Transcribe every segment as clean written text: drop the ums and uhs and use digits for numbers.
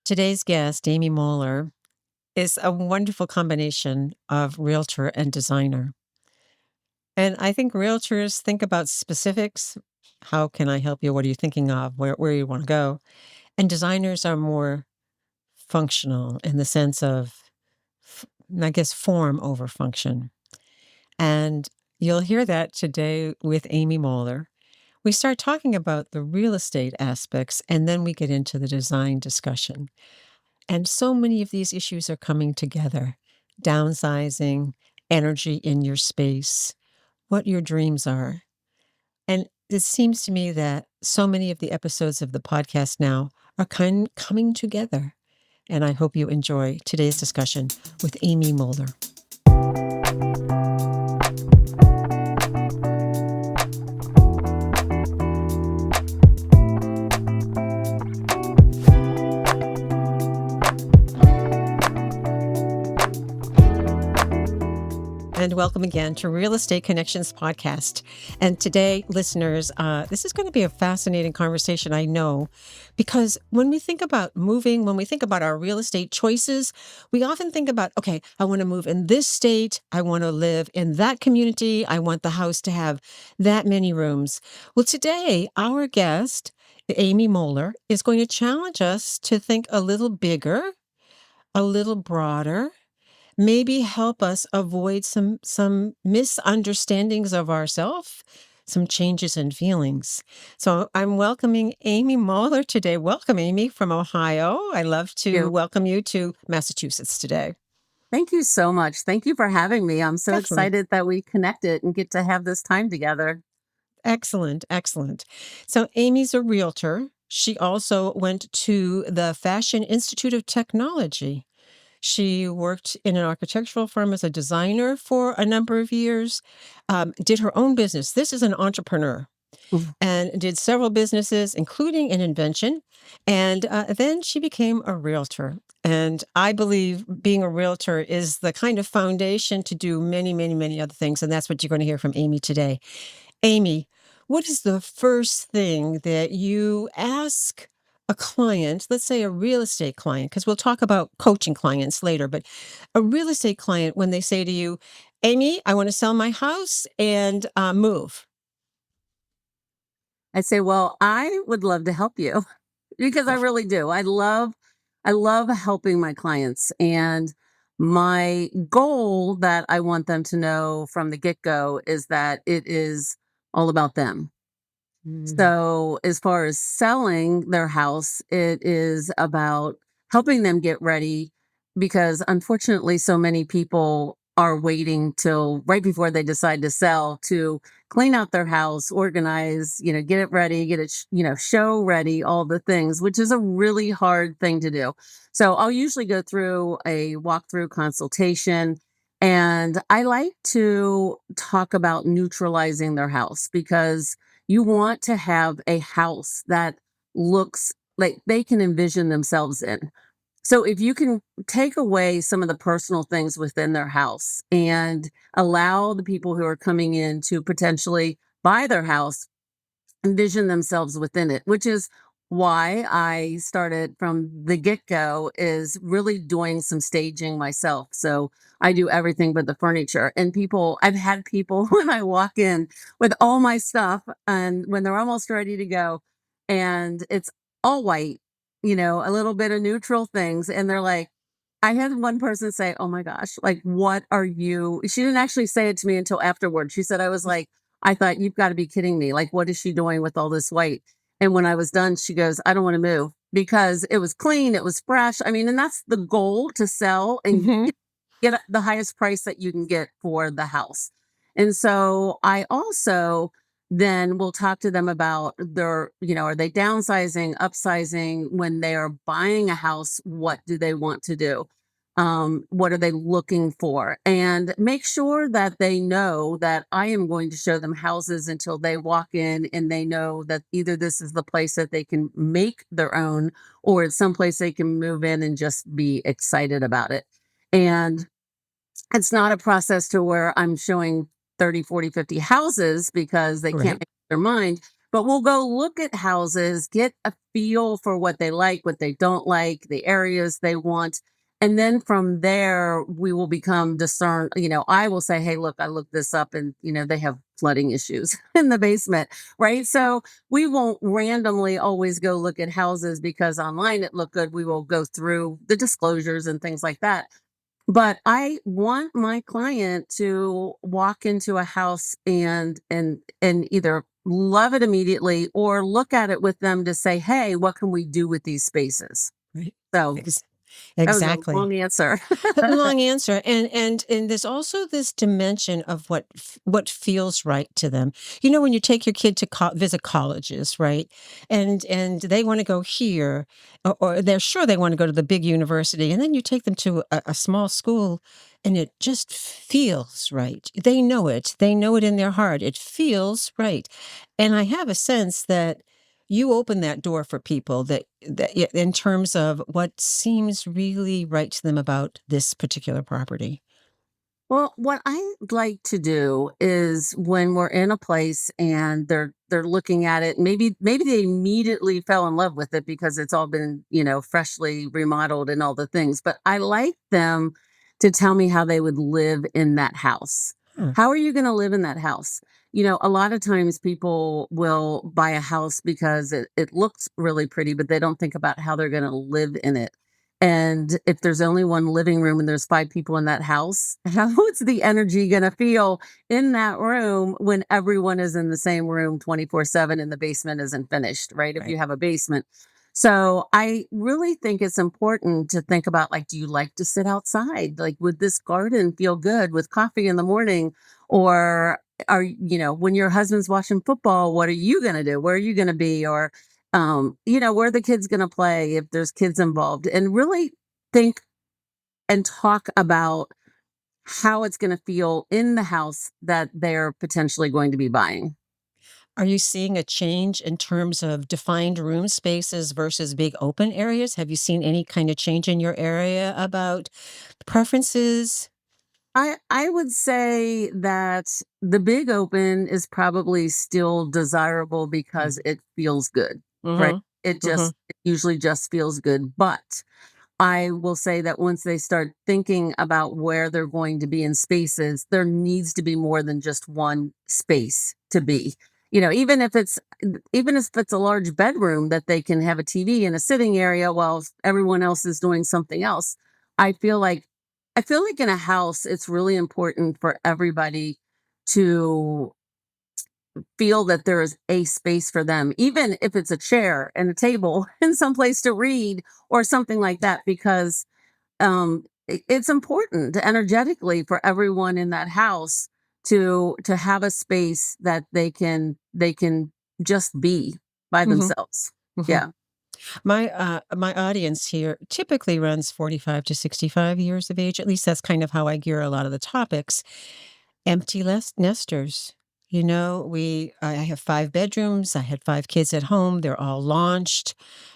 Today's guest, Amy Moeller, is a wonderful combination of realtor and designer. And I think realtors think about specifics. How can I help you? What are you thinking of? Where you want to go? And designers are more functional in the sense of, I guess, form over function. And you'll hear that today with Amy Moeller. We start talking about the real estate aspects, and then we get into the design discussion. And so many of these issues are coming together. Downsizing, energy in your space, what your dreams are. And it seems to me that so many of the episodes of the podcast now are coming together. And I hope you enjoy today's discussion with Amy Moeller. And welcome again to Real Estate Connections Podcast. And today, listeners, this is going to be a fascinating conversation, I know, because when we think about moving, when we think about our real estate choices, we often think about, okay, I want to move in this state. I want to live in that community. I want the house to have that many rooms. Well, today, our guest, Amy Moeller, is going to challenge us to think a little bigger, a little broader, maybe help us avoid some misunderstandings of ourselves, some changes in feelings. So I'm welcoming Amy Moeller today. Welcome, Amy, from Ohio. I love to You. welcome you to Massachusetts today. Thank you so much. Thank you for having me. I'm so Definitely. excited that we connected and get to have this time together. Excellent, excellent. So Amy's a realtor. She also went to the Fashion Institute of Technology. She worked in an architectural firm as a designer for a number of years, did her own business. This is an entrepreneur Mhm. and did several businesses, including an invention. And then she became a realtor. And I believe being a realtor is the kind of foundation to do many, many, many other things. And that's what you're going to hear from Amy today. Amy, what is the first thing that you ask a client, let's say a real estate client, because we'll talk about coaching clients later, but a real estate client, when they say to you, Amy, I want to sell my house and move. I say, well, I would love to help you because I really do. I love helping my clients, and my goal that I want them to know from the get-go is that it is all about them. Mm. So, as far as selling their house, it is about helping them get ready because unfortunately, so many people are waiting till right before they decide to sell to clean out their house, organize, get it ready, get it, show ready, all the things, which is a really hard thing to do. So, I'll usually go through a walkthrough consultation. And I like to talk about neutralizing their house because you want to have a house that looks like they can envision themselves in. So if you can take away some of the personal things within their house and allow the people who are coming in to potentially buy their house envision themselves within it, which is why I started from the get-go is really doing some staging myself. So I do everything but the furniture. And I've had people when I walk in with all my stuff and when they're almost ready to go and it's all white, a little bit of neutral things. And they're like, I had one person say, "Oh my gosh, like, what are you?" She didn't actually say it to me until afterwards. She said, I was like, I thought, "You've got to be kidding me. Like, what is she doing with all this white?" And when I was done, she goes, "I don't want to move because it was clean, it was fresh." I mean, and that's the goal to sell and Mhm. get the highest price that you can get for the house. And so I also then will talk to them about are they downsizing, upsizing when they are buying a house? What do they want to do? What are they looking for? And make sure that they know that I am going to show them houses until they walk in and they know that either this is the place that they can make their own or it's someplace they can move in and just be excited about it. And it's not a process to where I'm showing 30, 40, 50 houses because they can't Right. make up their mind. But we'll go look at houses, get a feel for what they like, what they don't like, the areas they want. And then from there, we will become discern. I will say, hey, look, I looked this up and, they have flooding issues in the basement, right? So we won't randomly always go look at houses because online it looked good. We will go through the disclosures and things like that. But I want my client to walk into a house and either love it immediately or look at it with them to say, "Hey, what can we do with these spaces?" Right. So, Ex that was a exactly. long answer. A long answer, and there's also this dimension of what feels right to them. You know, when you take your kid to visit colleges, right? And they want to go here, or they're sure they want to go to the big university, and then you take them to a small school, and it just feels right. They know it. They know it in their heart. It feels right, and I have a sense that you open that door for people in terms of what seems really right to them about this particular property. Well, what I like to do is when we're in a place and they're looking at it, maybe they immediately fell in love with it because it's all been, freshly remodeled and all the things, but I like them to tell me how they would live in that house. Huh. How are you going to live in that house? A lot of times people will buy a house because it looks really pretty, but they don't think about how they're going to live in it. And if there's only one living room and there's 5 people in that house, how is the energy gonna feel in that room when everyone is in the same room 24/7 and the basement isn't finished, right? If Right. you have a basement. So, I really think it's important to think about, like, do you like to sit outside? Like, would this garden feel good with coffee in the morning? Or when your husband's watching football, what are you gonna do? Where are you gonna be? Or where the kid's going to play if there's kids involved, and really think and talk about how it's going to feel in the house that they're potentially going to be buying. Are you seeing a change in terms of defined room spaces versus big open areas? Have you seen any kind of change in your area about preferences? I would say that the big open is probably still desirable because it feels good, right? Mm-hmm. It usually just feels good, but I will say that once they start thinking about where they're going to be in spaces, there needs to be more than just one space to be. Even if it's a large bedroom that they can have a TV and a sitting area while everyone else is doing something else. I feel like I feel like in a house it's really important for everybody to feel that there is a space for them, even if it's a chair and a table and someplace to read or something like that, because it's important energetically for everyone in that house to have a space that they can just be by Mm-hmm. themselves. Mm-hmm. Yeah. My audience here typically runs 45 to 65 years of age. At least that's kind of how I gear a lot of the topics. Empty nesters. You know, I have 5 bedrooms. I had 5 kids at home. They're all launched.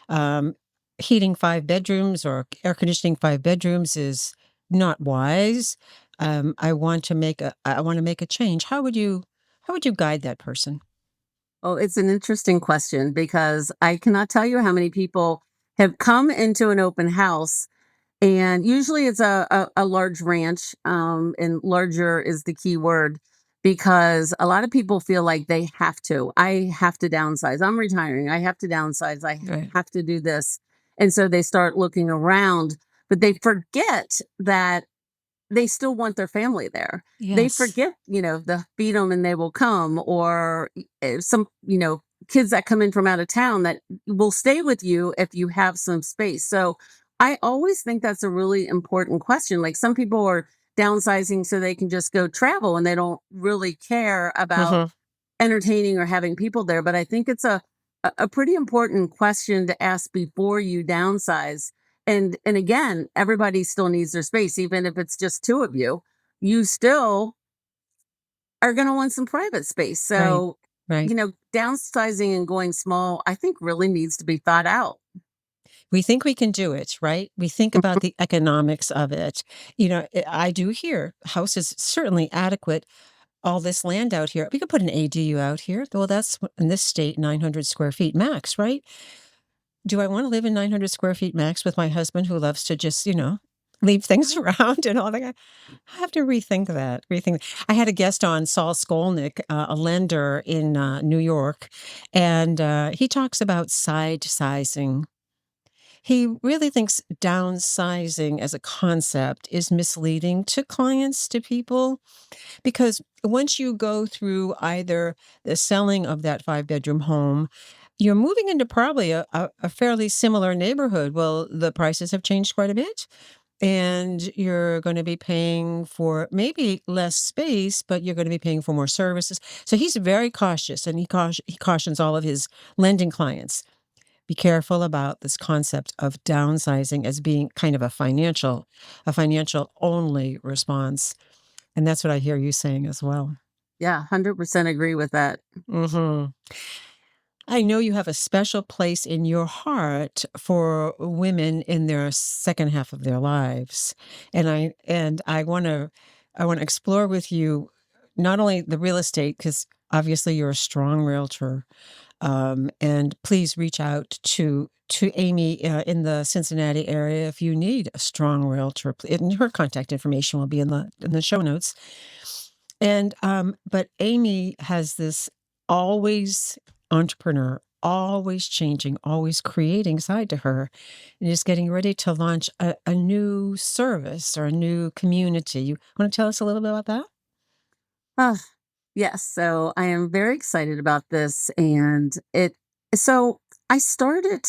Um, Heating 5 bedrooms or air conditioning 5 bedrooms is not wise. I want to make a change. How would you guide that person? Oh, it's an interesting question because I cannot tell you how many people have come into an open house. And usually it's a large ranch, and larger is the key word because a lot of people feel like they have to. I have to downsize. I'm retiring. I have to downsize. I Right. have to do this. And so they start looking around, but they forget that they still want their family there. They Yes. forget, the feed them and they will come, or some, kids that come in from out of town that will stay with you if you have some space. So I always think that's a really important question. Like some people are downsizing so they can just go travel and they don't really care about Mhm. entertaining or having people there. But I think it's a pretty important question to ask before you downsize. And again, everybody still needs their space, even if it's just two of you. You still are going to want some private space. Right. So, Right. downsizing and going small, I think really needs to be thought out. We think we can do it, right? We think about the economics of it. You know, I do hear house is certainly adequate. all this land out here. We could put an ADU out here. Well, that's in this state, 900 square feet max, right? Do I want to live in 900 square feet max with my husband who loves to just, leave things around and all that? I have to rethink that. Rethink. I had a guest on, Saul Skolnick, a lender in New York, and he talks about side sizing. He really thinks downsizing as a concept is misleading to clients, to people, because once you go through either the selling of that five-bedroom home, you're moving into probably a fairly similar neighborhood. Well, the prices have changed quite a bit, and you're going to be paying for maybe less space, but you're going to be paying for more services. So he's very cautious, and he cautions all of his lending clients, be careful about this concept of downsizing as being kind of a financial only response. And that's what I hear you saying as well. Yeah, 100% agree with that. Mhm. I know you have a special place in your heart for women in their second half of their lives. And I want to explore with you not only the real estate, because obviously you're a strong realtor. And please reach out to Amy in the Cincinnati area if you need a strong realtor. And her contact information will be in the show notes. And but Amy has this always entrepreneur, always changing, always creating side to her, and is getting ready to launch a new service or a new community. You want to tell us a little bit about that? Ah, yes. So I am very excited about this. So I started,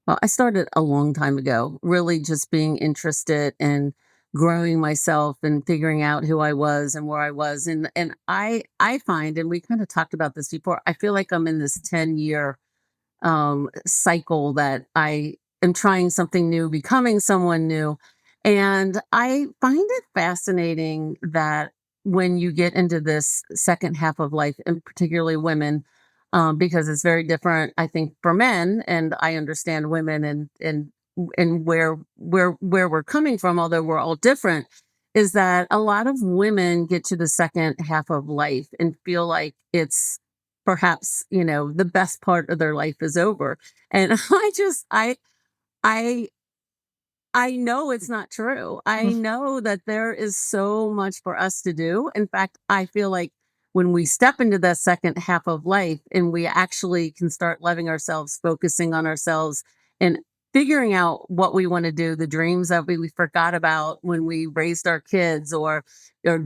I started a long time ago, really just being interested in growing myself and figuring out who I was and where I was. And I find, and we kind of talked about this before, I feel like I'm in this 10-year cycle that I am trying something new, becoming someone new. And I find it fascinating that when you get into this second half of life, and particularly women, because it's very different, I think, for men, and I understand women and where we're coming from, although we're all different, is that a lot of women get to the second half of life and feel like it's perhaps, the best part of their life is over. And I I know it's not true. I Mm. know that there is so much for us to do. In fact, I feel like when we step into that second half of life and we actually can start loving ourselves, focusing on ourselves, and figuring out what we want to do, the dreams that we forgot about when we raised our kids or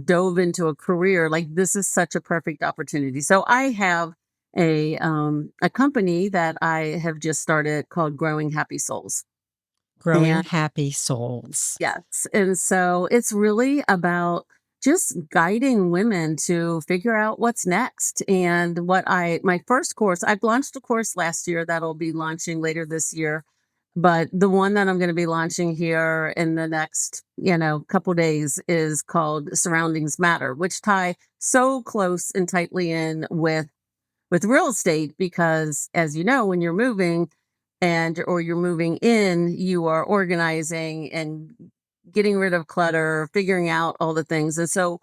dove into a career, like this is such a perfect opportunity. So I have a company that I have just started called Growing Happy Souls. Growing And happy souls. yes. And so it's really about just guiding women to figure out what's next. And my first course, I've launched a course last year that'll be launching later this year. But the one that I'm going to be launching here in the next, couple days is called Surroundings Matter, which tie so close and tightly in with real estate because as you know when you're moving or you're moving in, you are organizing and getting rid of clutter, figuring out all the things. And so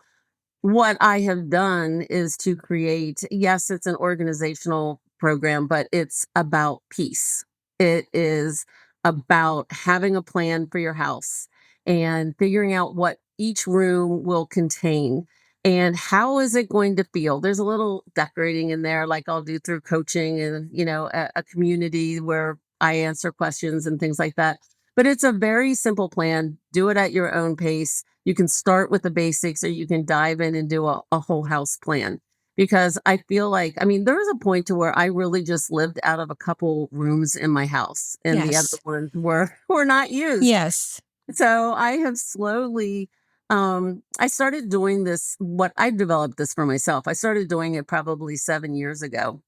what I have done is to create, yes, it's an organizational program, but it's about peace. It is about having a plan for your house and figuring out what each room will contain and how is it going to feel. There's a little decorating in there, like I'll do through coaching and, a community where I answer questions and things like that. But it's a very simple plan. Do it at your own pace. You can start with the basics or you can dive in and do a whole house plan. Because I feel like, I mean, there was a point to where I really just lived out of a couple rooms in my house and the other Yes. ones were not used. Yes. So I have slowly I started doing this, what I developed this for myself. I started doing it probably 7 years ago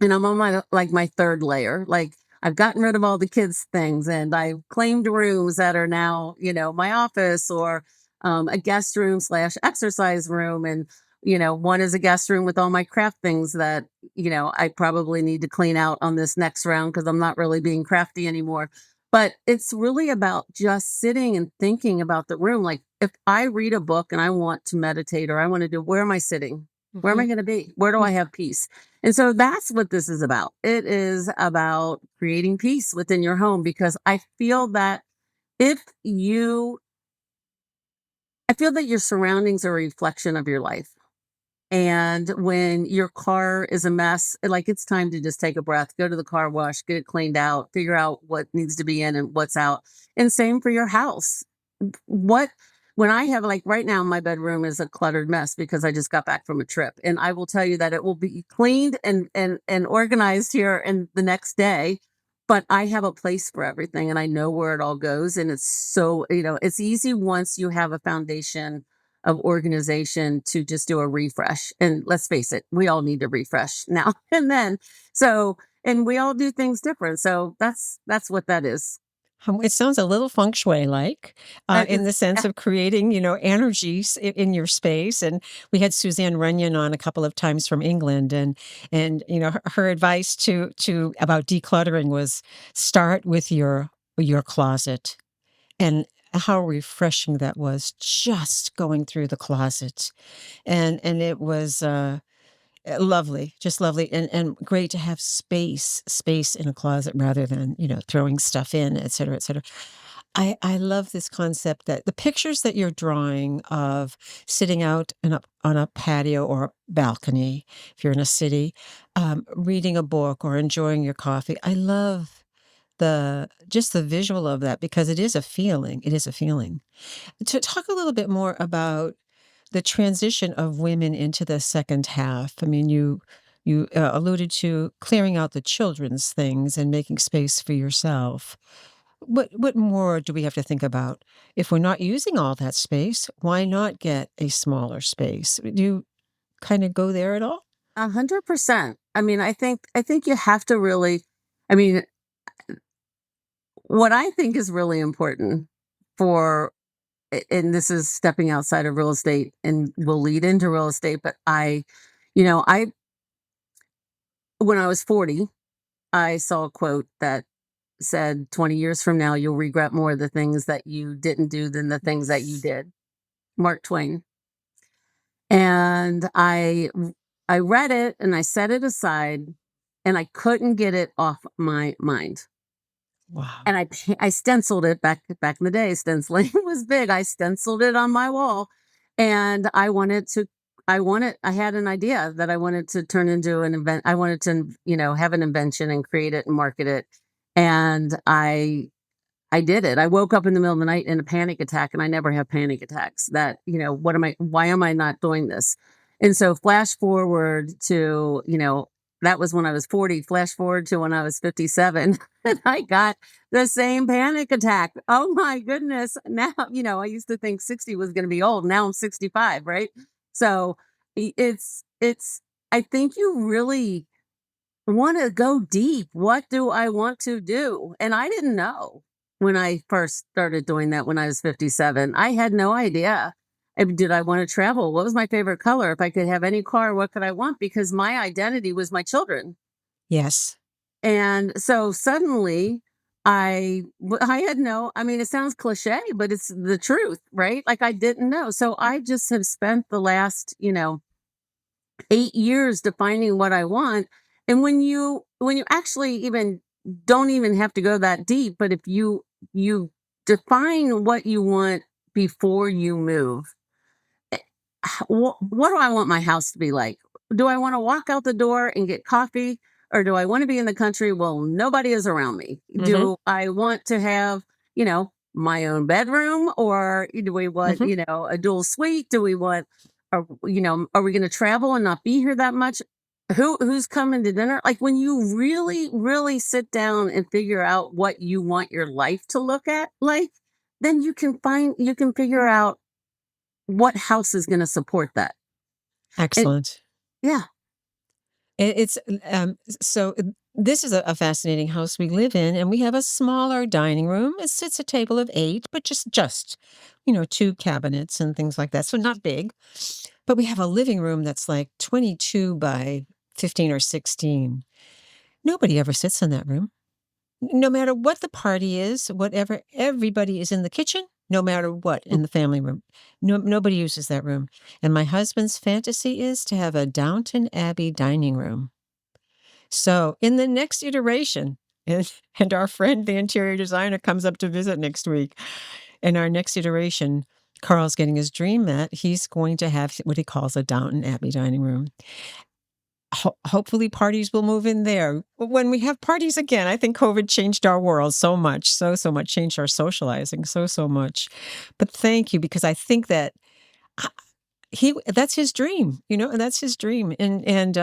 and I'm on my third layer. Like I've gotten rid of all the kids' things and I've claimed rooms that are now, my office or a guest room slash exercise room. And, one is a guest room with all my craft things that, I probably need to clean out on this next round because I'm not really being crafty anymore. But it's really about just sitting and thinking about the room. Like if I read a book and I want to meditate or I want to do, where am I sitting? Where am Mhm. I going to be? Where do I have peace? And so that's what this is about. It is about creating peace within your home because if you, I feel that your surroundings are a reflection of your life. And when your car is a mess, like it's time to just take a breath, go to the car wash, get it cleaned out, figure out what needs to be in and what's out. And same for your house. What when I have like right now, my bedroom is a cluttered mess because I just got back from a trip. And I will tell you that it will be cleaned and organized here and the next day. But I have a place for everything and I know where it all goes. And it's so, it's easy once you have a foundation of organization to just do a refresh. And let's face it, we all need to refresh now and then. So, and we all do things different. So that's what that is. It sounds a little feng shui like, in the sense Yeah. of creating, energies in your space. And we had Suzanne Runyon on a couple of times from England, and her advice to about decluttering was start with your closet, and how refreshing that was just going through the closet, and it was lovely, just lovely, and great to have space in a closet rather than, throwing stuff in, et cetera, et cetera. I love this concept that the pictures that you're drawing of sitting out on a patio or balcony, if you're in a city, reading a book or enjoying your coffee. I love just the visual of that because it is a feeling. It is a feeling. To talk a little bit more about the transition of women into the second half. I mean, you alluded to clearing out the children's things and making space for yourself. What more do we have to think about? If we're not using all that space, why not get a smaller space? Do you kind of go there at all? 100%. I mean, I think you have to really, I mean, what I think is really important for and this is stepping outside of real estate and will lead into real estate, but I when I was 40, I saw a quote that said 20 years from now you'll regret more the things that you didn't do than the things that you did. Mark Twain. And I read it and I set it aside and I couldn't get it off my mind. Wow. And I stenciled it back in the day. Stenciling was big. I stenciled it on my wall, and I had an idea that I wanted to turn into an event. I wanted to have an invention and create it and market it, and I did it. I woke up in the middle of the night in a panic attack, and I never have panic attacks. That, why am I not doing this? And so, flash forward to, that was when I was 40, flash forward to when I was 57, and I got the same panic attack. Oh my goodness. Now, I used to think 60 was going to be old. Now I'm 65, right? So, it's, I think you really want to go deep. What do I want to do? And I didn't know when I first started doing that when I was 57. I had no idea. Did I want to travel? What was my favorite color? If I could have any car, what could I want? Because my identity was my children. Yes. And so suddenly I had no, I mean, it sounds cliche, but it's the truth, right? Like I didn't know. So I just have spent the last, 8 years defining what I want. And when you actually even don't even have to go that deep, but if you define what you want before you move, what do I want my house to be like? Do I want to walk out the door and get coffee? Or do I want to be in the country? Well, nobody is around me. Mm-hmm. Do I want to have, my own bedroom? Or do we want, Mm-hmm. a dual suite? Do we want, are we going to travel and not be here that much? Who's coming to dinner? Like when you really, really sit down and figure out what you want your life to look at like, then you can figure out what house is gonna support that? And Excellent. yeah. It's so this is a fascinating house we live in, and we have a smaller dining room. It's a table of eight, but just two cabinets and things like that. So not big, but we have a living room that's like 22 by 15 or 16. Nobody ever sits in that room. No matter what the party is, whatever, everybody is in the kitchen no matter what, Mm. in the family room. Nobody uses that room. And my husband's fantasy is to have a Downton Abbey dining room. So in the next iteration, and our friend, the interior designer, comes up to visit next week. In our next iteration, Carl's getting his dream met. He's going to have what he calls a Downton Abbey dining room. Hopefully, parties will move in there. When we have parties again, I think COVID changed our world so much, so much, changed our socializing so much. But thank you, because I think that uh, that's his dream, and that's his dream, and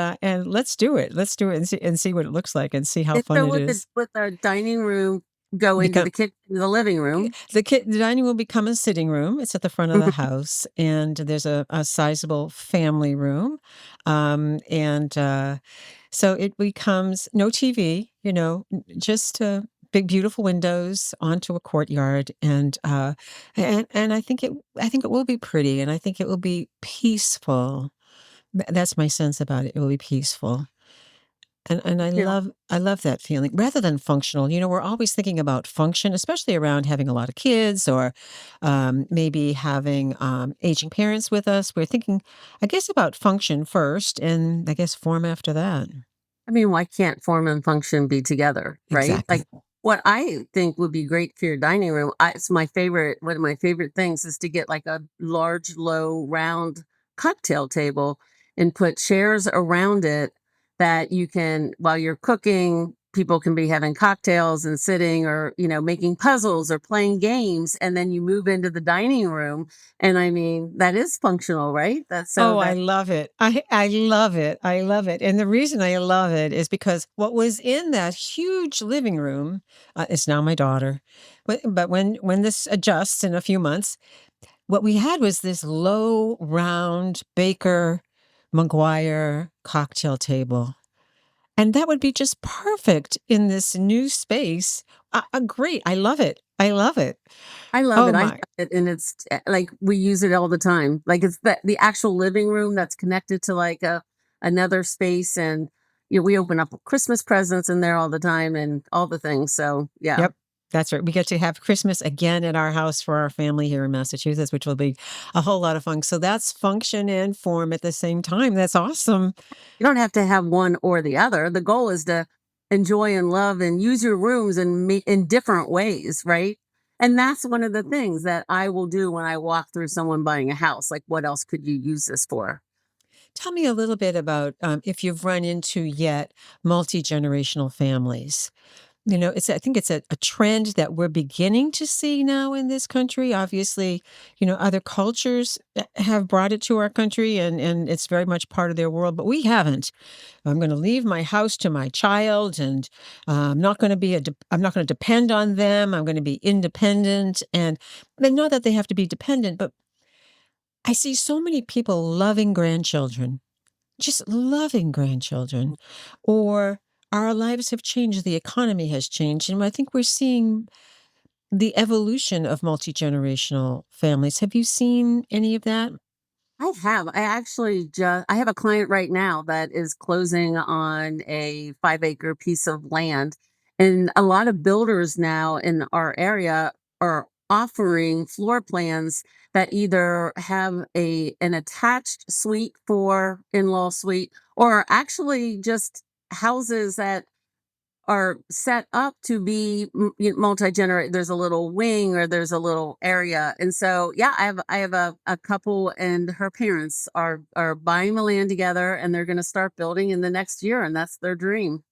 let's do it. Let's do it and see what it looks like and see how And fun so it is. would the dining room go into Become the kitchen, the living room? the dining will become a sitting room. It's at the front of the Mhm. house, and there's a sizable family room, and so it becomes no TV, just big beautiful windows onto a courtyard, and I think it will be pretty, and I think it will be peaceful. That's my sense about it. It will be peaceful. And Yeah. I love that feeling rather than functional. We're always thinking about function, especially around having a lot of kids or maybe having aging parents with us. We're thinking, I guess, about function first, and I guess form after that. I mean, why can't form and function be together, right? Exactly. Like what I think would be great for your dining room, it's my favorite, one of my favorite things is to get like a large, low, round cocktail table and put chairs around it that you can, while you're cooking, people can be having cocktails and sitting or, making puzzles or playing games. And then you move into the dining room. And I mean, that is functional, right? That's so Oh, I that love it. I love it. I love it. And the reason I love it is because what was in that huge living room is now my daughter. But when this adjusts in a few months, what we had was this low, round Baker McGuire cocktail table. And that would be just perfect in this new space. Great. I love it. I love it. I love Oh it. I have my. it, and it's like we use it all the time. Like it's the actual living room that's connected to like another space, and we open up Christmas presents in there all the time and all the things. So yeah, Yep. That's right. We get to have Christmas again at our house for our family here in Massachusetts, which will be a whole lot of fun. So that's function and form at the same time. That's awesome. you don't have to have one or the other. The goal is to enjoy and love and use your rooms in different ways, right? And that's one of the things that I will do when I walk through someone buying a house. Like, what else could you use this for? Tell me a little bit about if you've run into yet multi-generational families. I think it's a trend that we're beginning to see now in this country. Obviously, other cultures have brought it to our country, and it's very much part of their world, but we haven't. I'm going to leave my house to my child, and I'm not going to depend on them. I'm going to be independent, and not that they have to be dependent, but I see so many people loving grandchildren, just loving grandchildren, or our lives have changed, the economy has changed, and I think we're seeing the evolution of multi-generational families. Have you seen any of that? I have. I actually just I have a client right now that is closing on a 5-acre piece of land. And a lot of builders now in our area are offering floor plans that either have an attached suite for in-law suite or are actually just houses that are set up to be multi-generate. There's a little wing or there's a little area, and so yeah, I have a couple, and her parents are buying the land together, and they're going to start building in the next year, and that's their dream.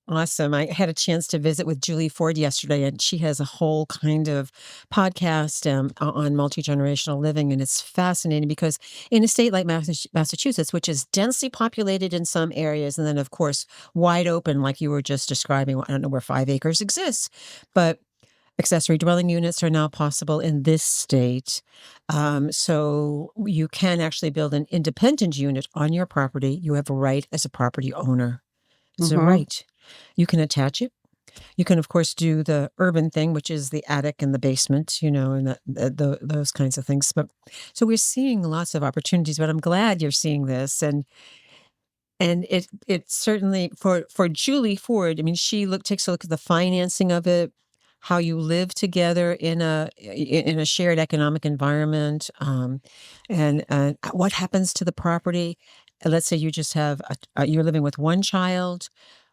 Awesome. I had a chance to visit with Julie Ford yesterday, and she has a whole kind of podcast on multi-generational living. And it's fascinating because in a state like Massachusetts, which is densely populated in some areas, and then, of course, wide open, like you were just describing, I don't know where 5 acres exists, but accessory dwelling units are now possible in this state. So you can actually build an independent unit on your property. You have a right as a property owner. It's a Hmm. right. You can attach it. You can, of course, do the urban thing, which is the attic and the basement, and those kinds of things. But so we're seeing lots of opportunities. But I'm glad you're seeing this, and it certainly for Julie Ford. I mean, she takes a look at the financing of it, how you live together in a shared economic environment, and what happens to the property. Let's say you just have you're living with one child.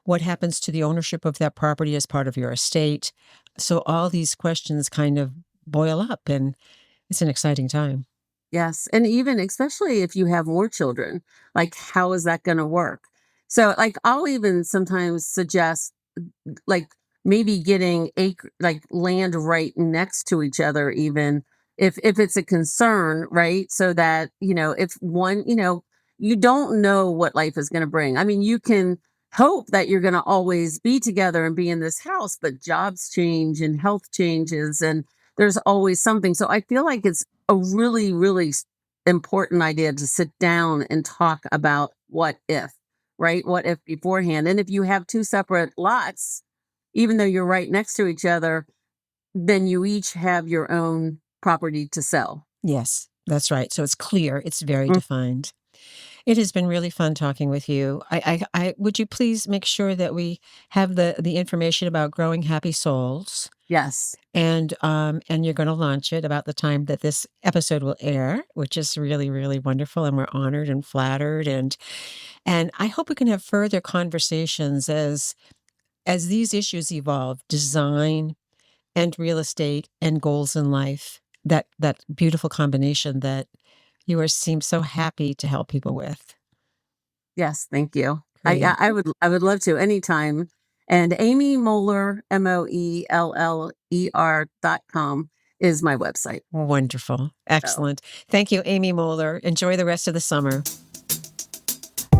What happens to the ownership of that property as part of your estate? So all these questions kind of boil up, and it's an exciting time. Yes, and even especially if you have more children, like, how is that gonna work? So, like, I'll even sometimes suggest, like, maybe getting land right next to each other even if it's a concern, right? So that, if one, you don't know what life is gonna bring. I mean, you can hope that you're gonna always be together and be in this house, but jobs change and health changes, and there's always something. So I feel like it's a really, really important idea to sit down and talk about what if, right? What if beforehand. And if you have two separate lots, even though you're right next to each other, then you each have your own property to sell. Yes, that's right. So it's clear, it's very Mm, defined. It has been really fun talking with you. I would you please make sure that we have the information about growing happy souls, yes. and you're going to launch it about the time that this episode will air, which is really, really wonderful, and we're honored and flattered, and I hope we can have further conversations as these issues evolve, design and real estate and goals in life. That beautiful combination that seem so happy to help people with. Yes. Thank you. Great. I would love to anytime. And Amy Moeller, MOELLER.com is my website. Wonderful. So Excellent. Thank you, Amy Moeller. Enjoy the rest of the summer.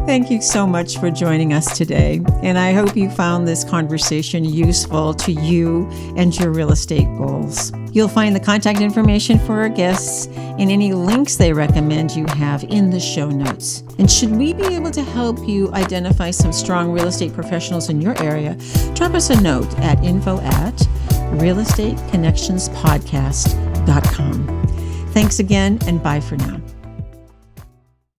Thank you so much for joining us today. And I hope you found this conversation useful to you and your real estate goals. You'll find the contact information for our guests and any links they recommend you have in the show notes. And should we be able to help you identify some strong real estate professionals in your area, drop us a note at info@realestateconnectionspodcast.com. Thanks again, and bye for now.